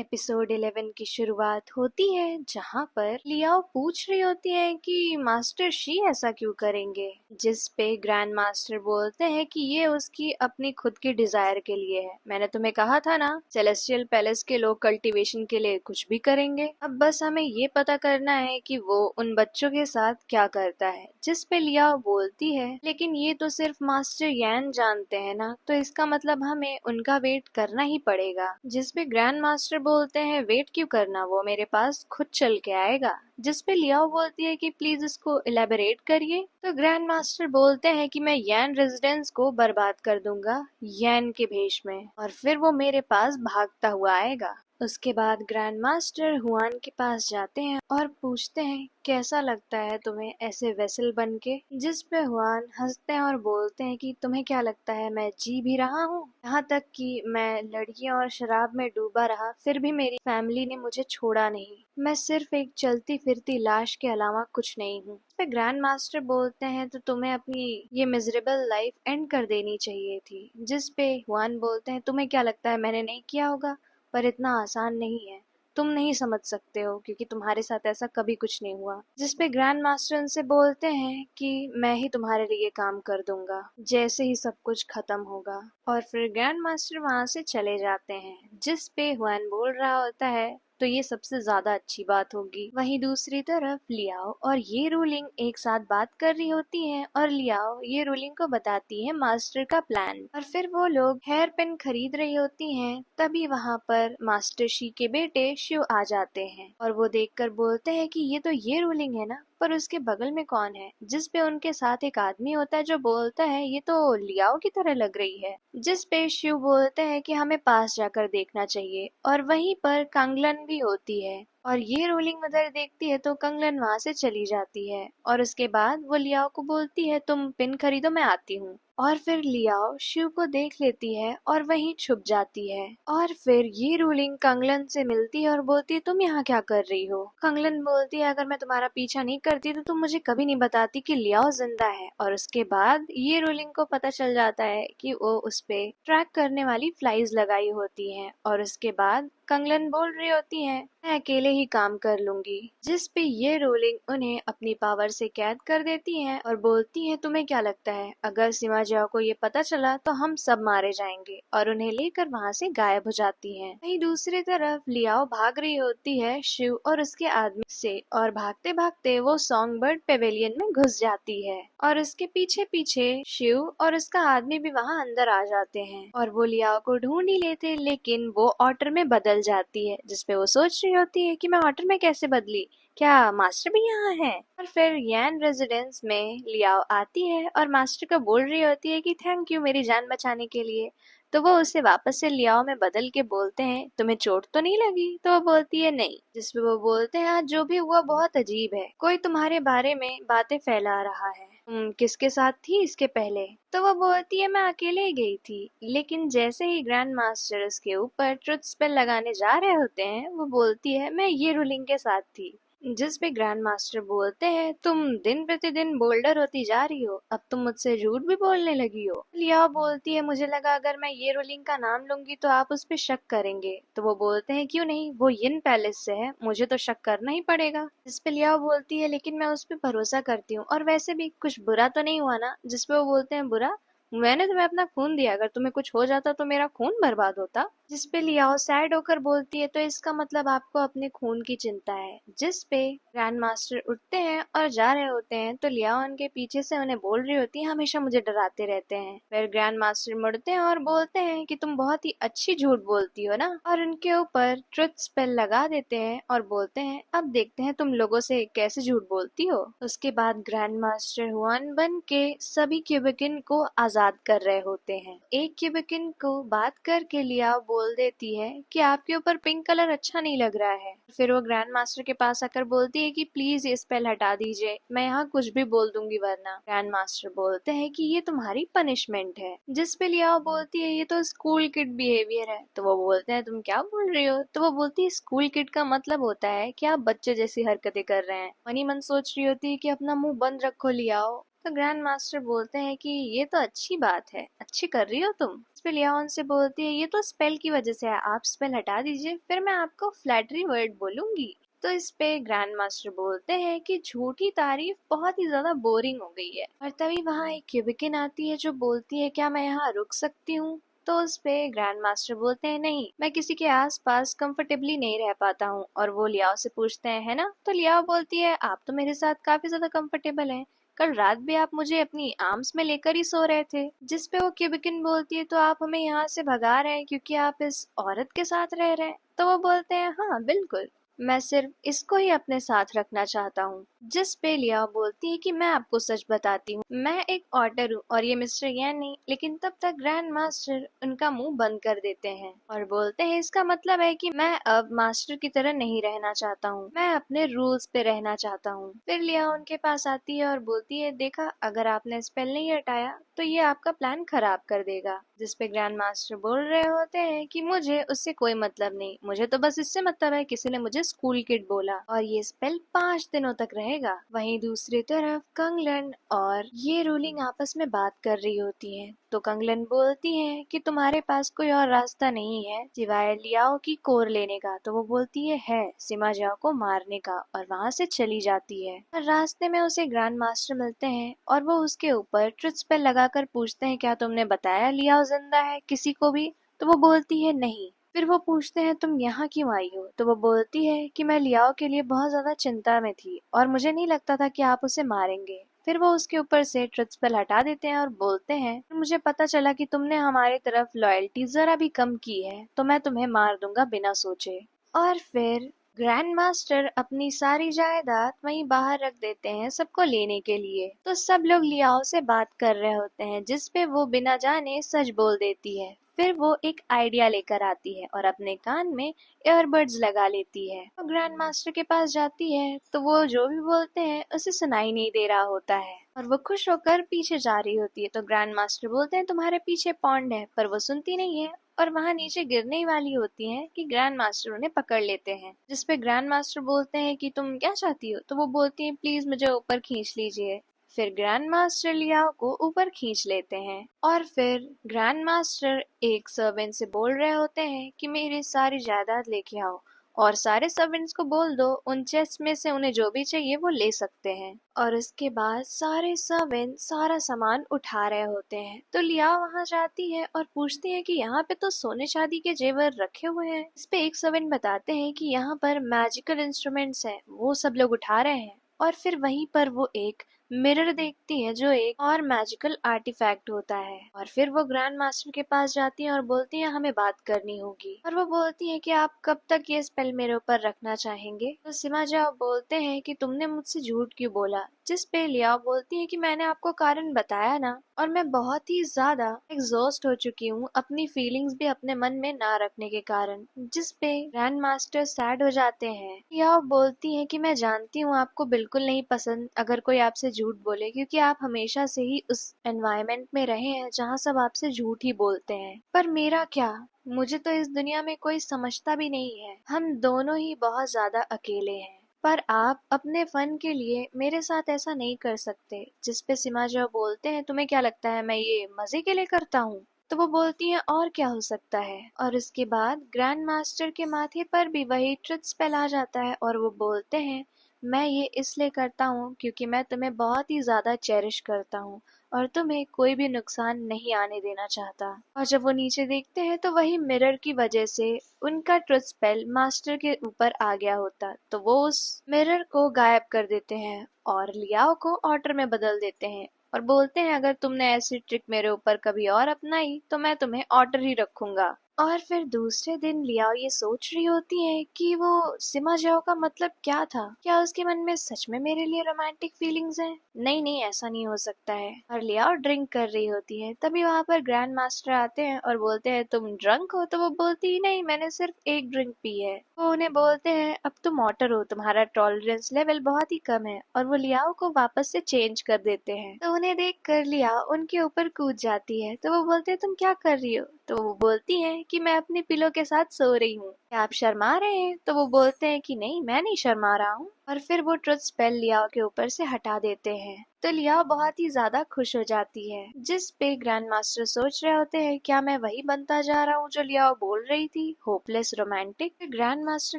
Episode 11 की शुरुआत होती है जहाँ पर लियाओ पूछ रही होती है कि मास्टर शी ऐसा क्यों करेंगे, जिस पे ग्रैंड मास्टर बोलते हैं कि ये उसकी अपनी खुद की डिजायर के लिए है। मैंने तुम्हें कहा था ना, सेलेस्टियल पैलेस के लोग कल्टीवेशन के लिए कुछ भी करेंगे। अब बस हमें ये पता करना है कि वो उन बच्चों के साथ क्या करता है। जिस पे लियाओ बोलती है लेकिन ये तो सिर्फ मास्टर यान जानते हैं ना, तो इसका मतलब हमें उनका वेट करना ही पड़ेगा। जिस पे ग्रैंड मास्टर बोलते हैं वेट क्यों करना, वो मेरे पास खुद चल के आएगा। जिस पे लियाओ बोलती है कि प्लीज इसको इलेबोरेट करिए, तो ग्रैंड मास्टर बोलते हैं कि मैं यैन रेजिडेंस को बर्बाद कर दूंगा यैन के भेष में, और फिर वो मेरे पास भागता हुआ आएगा। उसके बाद ग्रैंड मास्टर हुआन के पास जाते हैं और पूछते हैं कैसा लगता है तुम्हें ऐसे वेसल बन के। जिस पे हुआन हंसते हैं और बोलते हैं कि तुम्हें क्या लगता है मैं जी भी रहा हूँ, यहाँ तक कि मैं लड़कियों और शराब में डूबा रहा फिर भी मेरी फैमिली ने मुझे छोड़ा नहीं, मैं सिर्फ एक चलती फिरती लाश के अलावा कुछ नहीं हूँ। पे ग्रैंड मास्टर बोलते हैं तो तुम्हें अपनी ये मिजरेबल लाइफ एंड कर देनी चाहिए थी। जिस पे हुआन बोलते हैं तुम्हें क्या लगता है मैंने नहीं किया होगा, पर इतना आसान नहीं है, तुम नहीं समझ सकते हो क्योंकि तुम्हारे साथ ऐसा कभी कुछ नहीं हुआ। जिस पे ग्रैंड मास्टर उनसे बोलते हैं कि मैं ही तुम्हारे लिए काम कर दूंगा जैसे ही सब कुछ खत्म होगा, और फिर ग्रैंड मास्टर वहां से चले जाते हैं। जिस पे हुआन बोल रहा होता है तो ये सबसे ज्यादा अच्छी बात होगी। वहीं दूसरी तरफ लियाओ और ये रूलिंग एक साथ बात कर रही होती हैं और लियाओ ये रूलिंग को बताती है मास्टर का प्लान, और फिर वो लोग हेयर पिन खरीद रही होती हैं। तभी वहाँ पर मास्टर शी के बेटे शिव आ जाते हैं और वो देखकर बोलते हैं कि ये तो ये रूलिंग है ना, पर उसके बगल में कौन है। जिस पे उनके साथ एक आदमी होता है जो बोलता है ये तो लियाओ की तरह लग रही है। जिस पे शिव बोलते हैं कि हमें पास जाकर देखना चाहिए, और वहीं पर कंगलन भी होती है और ये रोलिंग उधर देखती है तो कंगलन वहां से चली जाती है, और उसके बाद वो लियाओ को बोलती है तुम पिन खरीदो मैं आती हूँ। और फिर लियाओ शिव को देख लेती है और वहीं छुप जाती है, और फिर ये रूलिंग कंगलन से मिलती है और बोलती है तुम यहाँ क्या कर रही हो। कंगलन बोलती है अगर मैं तुम्हारा पीछा नहीं करती तो तुम मुझे कभी नहीं बताती कि लियाओ जिंदा है। और उसके बाद ये रूलिंग को पता चल जाता है कि वो उस पे ट्रैक करने वाली फ्लाइज लगाई होती हैं, और उसके बाद कंगलन बोल रही होती है मैं अकेले ही काम कर लूंगी। जिस पे ये रूलिंग उन्हें अपनी पावर से कैद कर देती है और बोलती है तुम्हें क्या लगता है अगर सिमा जाओ को ये पता चला तो हम सब मारे जाएंगे, और उन्हें लेकर वहाँ से गायब हो जाती है। वहीं दूसरी तरफ लियाओ भाग रही होती है शिव और उसके आदमी से, और भागते भागते वो सॉन्ग बर्ड पेवेलियन में घुस जाती है, और उसके पीछे पीछे शिव और उसका आदमी भी वहाँ अंदर आ जाते हैं, और वो लियाओ को ढूंढ ही लेते लेकिन वो ऑटर में बदल जाती है। जिसपे वो सोच रही होती है कि मैं ऑटर में कैसे बदली, क्या मास्टर भी यहाँ है। और फिर यैन रेजिडेंस में लियाओ आती है और मास्टर को बोल रही होती है कि थैंक यू मेरी जान बचाने के लिए। तो वो उसे वापस से लियाओ में बदल के बोलते हैं तुम्हें चोट तो नहीं लगी, तो वो बोलती है नहीं। जिसपे वो बोलते हैं आज जो भी हुआ बहुत अजीब है, कोई तुम्हारे बारे में बातें फैला रहा है, किसके साथ थी इसके पहले। तो वो बोलती है मैं अकेले ही गई थी, लेकिन जैसे ही ग्रैंड मास्टर उसके ऊपर ट्रुथ स्पेल लगाने जा रहे होते हैं वो बोलती है मैं ये रूलिंग के साथ थी। जिस पे ग्रैंड मास्टर बोलते हैं तुम दिन प्रतिदिन बोल्डर होती जा रही हो, अब तुम मुझसे झूठ भी बोलने लगी हो। लिया बोलती है मुझे लगा अगर मैं ये रूलिंग का नाम लूंगी तो आप उस पर शक करेंगे। तो वो बोलते हैं क्यों नहीं, वो यिन पैलेस से है, मुझे तो शक करना ही पड़ेगा। जिस पे लिया बोलती है लेकिन मैं उस पर भरोसा करती हूँ और वैसे भी कुछ बुरा तो नहीं हुआ ना। जिस पे वो बोलते हैं बुरा, मैंने तुम्हें अपना खून दिया, अगर तुम्हें कुछ हो जाता तो मेरा खून बर्बाद होता। जिस पे लियाओ सैड होकर बोलती है तो इसका मतलब आपको अपने खून की चिंता है। जिस पे ग्रैंड मास्टर उठते हैं और जा रहे होते हैं तो लियाओ उनके पीछे से उन्हें बोल रही होती है हमेशा मुझे डराते रहते हैं। फिर ग्रैंड मास्टर मुड़ते हैं और बोलते हैं कि तुम बहुत ही अच्छी झूठ बोलती हो ना, और उनके ऊपर ट्रुथ स्पेल लगा देते हैं और बोलते हैं अब देखते हैं तुम लोगों से कैसे झूठ बोलती हो। उसके बाद ग्रैंड मास्टर हुआन बन के सभी क्यूबिकिन को आजाद कर रहे होते हैं। एक क्यूबिकिन को बात करके लियाओ बोल देती है कि आपके ऊपर पिंक कलर अच्छा नहीं लग रहा है। फिर वो ग्रैंड मास्टर के पास आकर बोलती है कि प्लीज ये स्पेल हटा दीजिए, मैं यहाँ कुछ भी बोल दूंगी वरना। ग्रैंड मास्टर बोलते हैं कि ये तुम्हारी पनिशमेंट है। जिस पे लियाओ बोलती है ये तो स्कूल किड बिहेवियर है। तो वो बोलते हैं तुम क्या बोल रही हो। तो वो बोलती है स्कूल किड का मतलब होता है कि आप बच्चे जैसी हरकतें कर रहे हैं। मनी मन सोच रही होती है कि अपना मुंह बंद रखो लियाओ। तो ग्रैंड मास्टर बोलते हैं कि ये तो अच्छी बात है, अच्छी कर रही हो तुम। इस पे लिया उनसे बोलती है ये तो स्पेल की वजह से है, आप स्पेल हटा दीजिए फिर मैं आपको फ्लैटरी वर्ड बोलूंगी। तो इस पे ग्रैंड मास्टर बोलते हैं कि झूठी तारीफ बहुत ही ज्यादा बोरिंग हो गई है। और तभी वहाँ एक क्यूबिकन आती है जो बोलती है क्या मैं यहाँ रुक सकती हूँ। तो उस पे ग्रैंड मास्टर बोलते हैं नहीं, मैं किसी के आसपास कंफर्टेबली नहीं रह पाता हूँ। और वो लियाओ से पूछते हैं है ना। तो लियाओ बोलती है आप तो मेरे साथ काफी ज्यादा कंफर्टेबल हैं, कल रात भी आप मुझे अपनी आर्म्स में लेकर ही सो रहे थे। जिस पे वो क्यूबिकन बोलती है तो आप हमें यहाँ से भगा रहे हैं क्योंकि आप इस औरत के साथ रह रहे हैं। तो वो बोलते हैं हाँ बिल्कुल, मैं सिर्फ इसको ही अपने साथ रखना चाहता हूँ। जिस पे लिया बोलती है कि मैं आपको सच बताती हूँ, मैं एक ऑटर हूँ और ये मिस्टर यन नहीं। लेकिन तब तक ग्रैंड मास्टर उनका मुंह बंद कर देते हैं और बोलते हैं इसका मतलब है कि मैं अब मास्टर की तरह नहीं रहना चाहता हूँ, मैं अपने रूल्स पे रहना चाहता हूँ। फिर लिया उनके पास आती है और बोलती है देखा, अगर आपने स्पेल नहीं हटाया तो ये आपका प्लान खराब कर देगा। जिस पे ग्रैंड मास्टर बोल रहे होते हैं कि मुझे उससे कोई मतलब नहीं, मुझे तो बस इससे मतलब है किसी ने मुझे स्कूल किड बोला और ये स्पेल 5 दिनों तक रहेगा। वहीं दूसरी तरफ कंगलन और ये रूलिंग आपस में बात कर रही होती है। तो कंगलन बोलती है कि तुम्हारे पास कोई और रास्ता नहीं है सिवाय लियाओ की कोर लेने का। तो वो बोलती है सिमा जाओ को मारने का, और वहाँ से चली जाती है। और रास्ते में उसे ग्रैंड मास्टर मिलते हैं और वो उसके ऊपर ट्रुथ स्पेल लगाकर पूछते हैं क्या तुमने बताया लियाओ जिंदा है किसी को भी। तो वो बोलती है नहीं। फिर वो पूछते हैं तुम यहाँ क्यों आई हो। तो वो बोलती है कि मैं लियाओ के लिए बहुत ज्यादा चिंता में थी और मुझे नहीं लगता था कि आप उसे मारेंगे। फिर वो उसके ऊपर से ट्रुथ स्पेल हटा देते हैं और बोलते हैं मुझे पता चला कि तुमने हमारी तरफ लॉयल्टी जरा भी कम की है तो मैं तुम्हें मार दूंगा बिना सोचे। और फिर ग्रैंड मास्टर अपनी सारी जायदाद वहीं बाहर रख देते हैं सबको लेने के लिए। तो सब लोग लियाओ से बात कर रहे होते हैं जिस पे वो बिना जाने सच बोल देती है। फिर वो एक आइडिया लेकर आती है और अपने कान में ईयरबड्स लगा लेती है। तो ग्रैंड मास्टर के पास जाती है तो वो जो भी बोलते हैं उसे सुनाई नहीं दे रहा होता है और वो खुश होकर पीछे जा रही होती है। तो ग्रैंड मास्टर बोलते हैं तुम्हारे पीछे पॉन्ड है, पर वो सुनती नहीं है और वहाँ नीचे गिरने ही वाली होती हैं कि ग्रैंड मास्टर उन्हें पकड़ लेते हैं। जिस पे ग्रैंड मास्टर बोलते हैं कि तुम क्या चाहती हो। तो वो बोलती हैं प्लीज मुझे ऊपर खींच लीजिए। फिर ग्रैंड मास्टर लियाओ को ऊपर खींच लेते हैं और फिर ग्रैंड मास्टर एक सर्वेंट से बोल रहे होते हैं कि मेरी सारी जायदाद लेके आओ और सारे सर्वेंट्स को बोल दो उन चेस्ट में से उन्हें जो भी चाहिए वो ले सकते हैं। और उसके बाद सारे सर्वेंट सारा सामान उठा रहे होते हैं। तो लिया वहां जाती है और पूछती है कि यहाँ पे तो सोने चांदी के जेवर रखे हुए हैं। इस पे एक सर्वेंट बताते हैं कि यहाँ पर मैजिकल इंस्ट्रूमेंट्स हैं, वो सब लोग उठा रहे हैं। और फिर वहीं पर वो एक मिरर देखती है जो एक और मैजिकल आर्टिफैक्ट होता है। और फिर वो ग्रैंड मास्टर के पास जाती है और बोलती है हमें बात करनी होगी। और वो बोलती है कि आप कब तक ये स्पेल मेरे ऊपर रखना चाहेंगे। तो सिमा जाओ बोलते हैं कि तुमने मुझसे झूठ क्यों बोला। जिस पे लिया बोलती है कि मैंने आपको कारण बताया ना, और मैं बहुत ही ज्यादा एग्जॉस्ट हो चुकी हूँ अपनी फीलिंग्स भी अपने मन में ना रखने के कारण। जिस पे ग्रैंड मास्टर सैड हो जाते हैं। लिया बोलती है कि मैं जानती हूँ आपको बिल्कुल नहीं पसंद अगर कोई आपसे झूठ बोले, क्योंकि आप हमेशा से ही उस एनवायरनमेंट में रहे हैं जहाँ सब आपसे झूठ ही बोलते हैं। पर मेरा क्या, मुझे तो इस दुनिया में कोई समझता भी नहीं है, हम दोनों ही बहुत ज्यादा अकेले हैं। पर आप अपने फन के लिए मेरे साथ ऐसा नहीं कर सकते। जिस पे सिमा जो बोलते हैं तुम्हें क्या लगता है मैं ये मजे के लिए करता हूँ। तो वो बोलती है और क्या हो सकता है। और उसके बाद ग्रैंड मास्टर के माथे पर भी वही ट्रुथ स्पेल आ जाता है और वो बोलते हैं मैं ये इसलिए करता हूँ क्योंकि मैं तुम्हें बहुत ही ज्यादा चेरिश करता हूँ और तुम्हें कोई भी नुकसान नहीं आने देना चाहता। और जब वो नीचे देखते हैं तो वही मिरर की वजह से उनका ट्रुथ स्पेल मास्टर के ऊपर आ गया होता। तो वो उस मिरर को गायब कर देते हैं और लियाओ को ऑटर में बदल देते हैं और बोलते हैं अगर तुमने ऐसी ट्रिक मेरे ऊपर कभी और अपनाई तो मैं तुम्हें ऑटर ही रखूंगा। और फिर दूसरे दिन लियाओ ये सोच रही होती है कि वो सिमा जाओ का मतलब क्या था, क्या उसके मन में सच में मेरे लिए रोमांटिक फीलिंग्स हैं। नहीं नहीं ऐसा नहीं हो सकता है। और लियाओ ड्रिंक कर रही होती है तभी वहाँ पर ग्रैंड मास्टर आते हैं और बोलते हैं तुम ड्रंक हो। तो वो बोलती ही नहीं मैंने सिर्फ एक ड्रिंक पी है। वो उन्हें बोलते हैं अब तुम ऑटर हो, तुम्हारा टॉलरेंस लेवल बहुत ही कम है, और वो लियाओ को वापस से चेंज कर देते हैं। तो उन्हें देख कर लियाओ उनके ऊपर कूद जाती है। तो वो बोलते हैं तुम क्या कर रही हो। तो वो बोलती है कि मैं अपने पिलो के साथ सो रही हूँ, क्या आप शर्मा रहे हैं? तो वो बोलते हैं कि नहीं, मैं नहीं शर्मा रहा हूँ। और फिर वो ट्रुथ स्पेल लियाओ के ऊपर से हटा देते हैं। तो लियाओ बहुत ही ज्यादा खुश हो जाती है, जिस पे ग्रैंड मास्टर सोच रहे होते हैं क्या मैं वही बनता जा रहा हूँ जो लियाओ बोल रही थी, होपलेस रोमांटिक। ग्रैंड मास्टर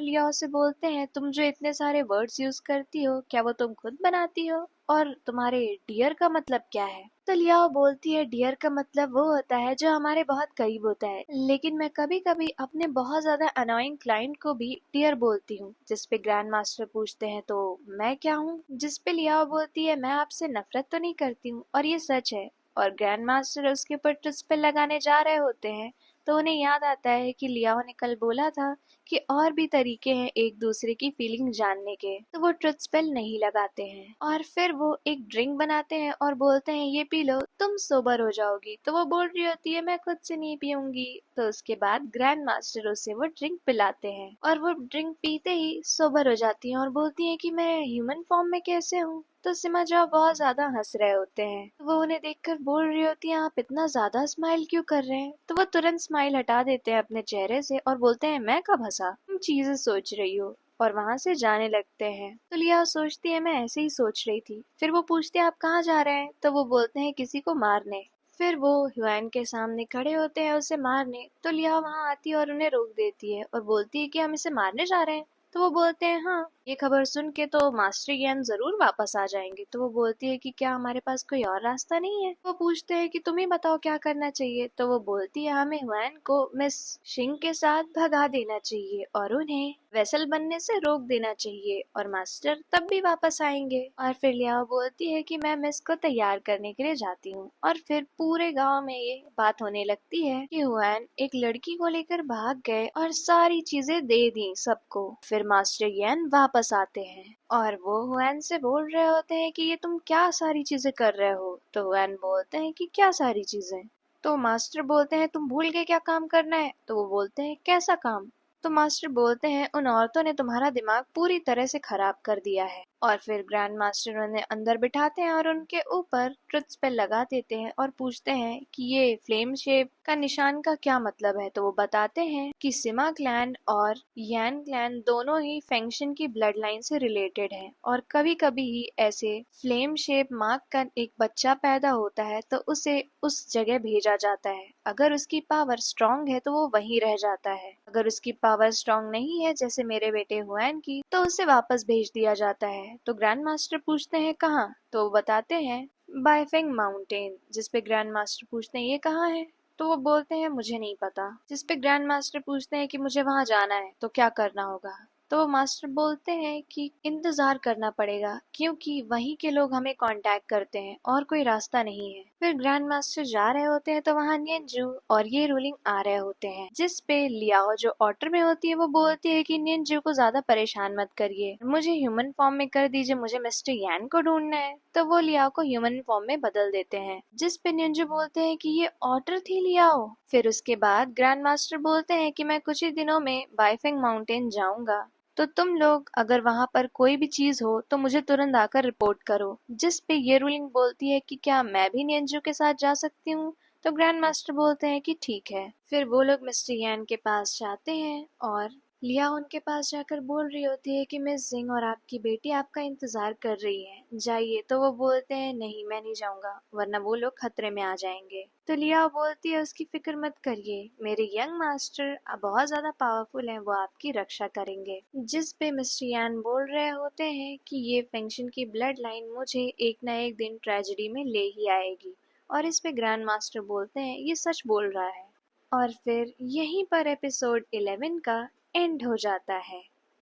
लियाओ से बोलते हैं तुम जो इतने सारे वर्ड्स यूज करती हो क्या वो तुम खुद बनाती हो, और तुम्हारे डियर का मतलब क्या है? तो लियाओ बोलती है डियर का मतलब वो होता है जो हमारे बहुत करीब होता है, लेकिन मैं कभी कभी अपने बहुत ज्यादा अनोइंग क्लाइंट को भी डियर बोलती हूँ। जिस पे ग्रैंड मास्टर पूछते हैं तो मैं क्या हूँ? जिस पे लियाओ बोलती है मैं आपसे नफरत तो नहीं करती हूँ, और ये सच है। और ग्रैंड मास्टर उसके ऊपर ट्विस्ट पे लगाने जा रहे होते हैं तो उन्हें याद आता है कि लियाओ ने कल बोला था कि और भी तरीके हैं एक दूसरे की फीलिंग जानने के, तो वो ट्रुथ स्पेल नहीं लगाते हैं। और फिर वो एक ड्रिंक बनाते हैं और बोलते हैं ये पी लो, तुम सोबर हो जाओगी। तो वो बोल रही होती है मैं खुद से नहीं पीऊंगी। तो उसके बाद ग्रैंड मास्टर उसे वो ड्रिंक पिलाते हैं और वो ड्रिंक पीते ही सोबर हो जाती है और बोलती है कि मैं ह्यूमन फॉर्म में कैसे हूँ। तो सिमा जाओ बहुत ज्यादा हंस रहे होते हैं, तो वो उन्हें देखकर बोल रही होती है आप इतना ज्यादा स्माइल क्यों कर रहे हैं? तो वो तुरंत स्माइल हटा देते हैं अपने चेहरे से और बोलते हैं मैं कब हंसा, तुम चीजें सोच रही हो। और वहां से जाने लगते हैं। तो लिया सोचती है मैं ऐसे ही सोच रही थी। फिर वो पूछते हैं आप कहाँ जा रहे हैं? तो वो बोलते हैं किसी को मारने। फिर वो ह्यूआन के सामने खड़े होते हैं उसे मारने। तो लिया वहां आती है और उन्हें रोक देती है और बोलती है कि हम इसे मारने जा रहे हैं। तो वो बोलते हैं हाँ, ये खबर सुन के तो मास्टर ज्ञान जरूर वापस आ जाएंगे। तो वो बोलती है कि क्या हमारे पास कोई और रास्ता नहीं है? वो पूछते हैं कि तुम ही बताओ क्या करना चाहिए। तो वो बोलती है हमें ह्यूआन को मिस शिंग के साथ भगा देना चाहिए और उन्हें वेसल बनने से रोक देना चाहिए और मास्टर तब भी वापस आएंगे। और फिर लिया बोलती है कि मैं मिस को तैयार करने के लिए जाती हूँ। और फिर पूरे गांव में ये बात होने लगती है कि हुआन एक लड़की को लेकर भाग गए और सारी चीजें दे दी सबको। फिर मास्टर यन वापस आते हैं और वो हुआन से बोल रहे होते हैं कि ये तुम क्या सारी चीजें कर रहे हो? तो हुआन बोलते हैं कि क्या सारी चीजें? तो मास्टर बोलते हैं तुम भूल गए क्या काम करना है? तो वो बोलते हैं कैसा काम? तो मास्टर बोलते हैं उन औरतों ने तुम्हारा दिमाग पूरी तरह से खराब कर दिया है। और फिर ग्रैंड मास्टर उन्हें अंदर बिठाते हैं और उनके ऊपर ट्रुथ स्पेल लगा देते हैं और पूछते हैं कि ये फ्लेम शेप का निशान का क्या मतलब है। तो वो बताते हैं कि सिमा क्लैन और यान क्लैन दोनों ही फेंगशन की ब्लड लाइन से रिलेटेड हैं और कभी कभी ही ऐसे फ्लेम शेप मार्क का एक बच्चा पैदा होता है तो उसे उस जगह भेजा जाता है। अगर उसकी पावर स्ट्रांग है तो वो वहीं रह जाता है, अगर उसकी पावर स्ट्रांग नहीं है जैसे मेरे बेटे हुआन की तो उसे वापस भेज दिया जाता है। तो ग्रैंड मास्टर पूछते हैं कहाँ? तो वो बताते हैं बाइफेंग माउंटेन। जिस पे ग्रैंड मास्टर पूछते हैं ये कहाँ है? तो वो बोलते हैं मुझे नहीं पता। जिस पे ग्रैंड मास्टर पूछते हैं कि मुझे वहां जाना है तो क्या करना होगा? तो वो मास्टर बोलते हैं कि इंतजार करना पड़ेगा क्योंकि वहीं के लोग हमें कांटेक्ट करते हैं और कोई रास्ता नहीं है। फिर ग्रैंड मास्टर जा रहे होते हैं तो वहाँ निंजू और ये रूलिंग आ रहे होते हैं, जिस पे लियाओ जो ऑर्डर में होती है वो बोलती है कि निंजू को ज्यादा परेशान मत करिए, मुझे ह्यूमन फॉर्म में कर दीजिए, मुझे मिस्टर यान को ढूंढना है। तो वो लियाओ को ह्यूमन फॉर्म में बदल देते हैं, जिस पे निंजू बोलते हैं कि ये ऑर्डर थी लियाओ। फिर उसके बाद ग्रैंड मास्टर बोलते हैं कि मैं कुछ ही दिनों में बाइफेंग माउंटेन जाऊंगा, तो तुम लोग अगर वहां पर कोई भी चीज हो तो मुझे तुरंत आकर रिपोर्ट करो। जिस पे ये रूलिंग बोलती है कि क्या मैं भी निंजू के साथ जा सकती हूँ? तो ग्रैंड मास्टर बोलते हैं कि ठीक है। फिर वो लोग मिस्टर यान के पास जाते हैं और लिया उनके पास जाकर बोल रही होती है कि मिस जिंग और आपकी बेटी आपका इंतजार कर रही है, जाइए। तो वो बोलते हैं नहीं मैं नहीं जाऊंगा वरना वो लोग खतरे में आ जाएंगे। तो लिया बोलती है उसकी फिक्र मत करिए, मेरे यंग मास्टर अब बहुत ज्यादा पावरफुल हैं, वो आपकी रक्षा करेंगे। जिस पे मिस्टर यान बोल रहे होते हैं कि ये फेंगशन की ब्लड लाइन मुझे एक न एक दिन ट्रेजेडी में ले ही आएगी। और इस पे ग्रैंड मास्टर बोलते हैं ये सच बोल रहा है। और फिर यहीं पर एपिसोड 11 का एंड हो जाता है।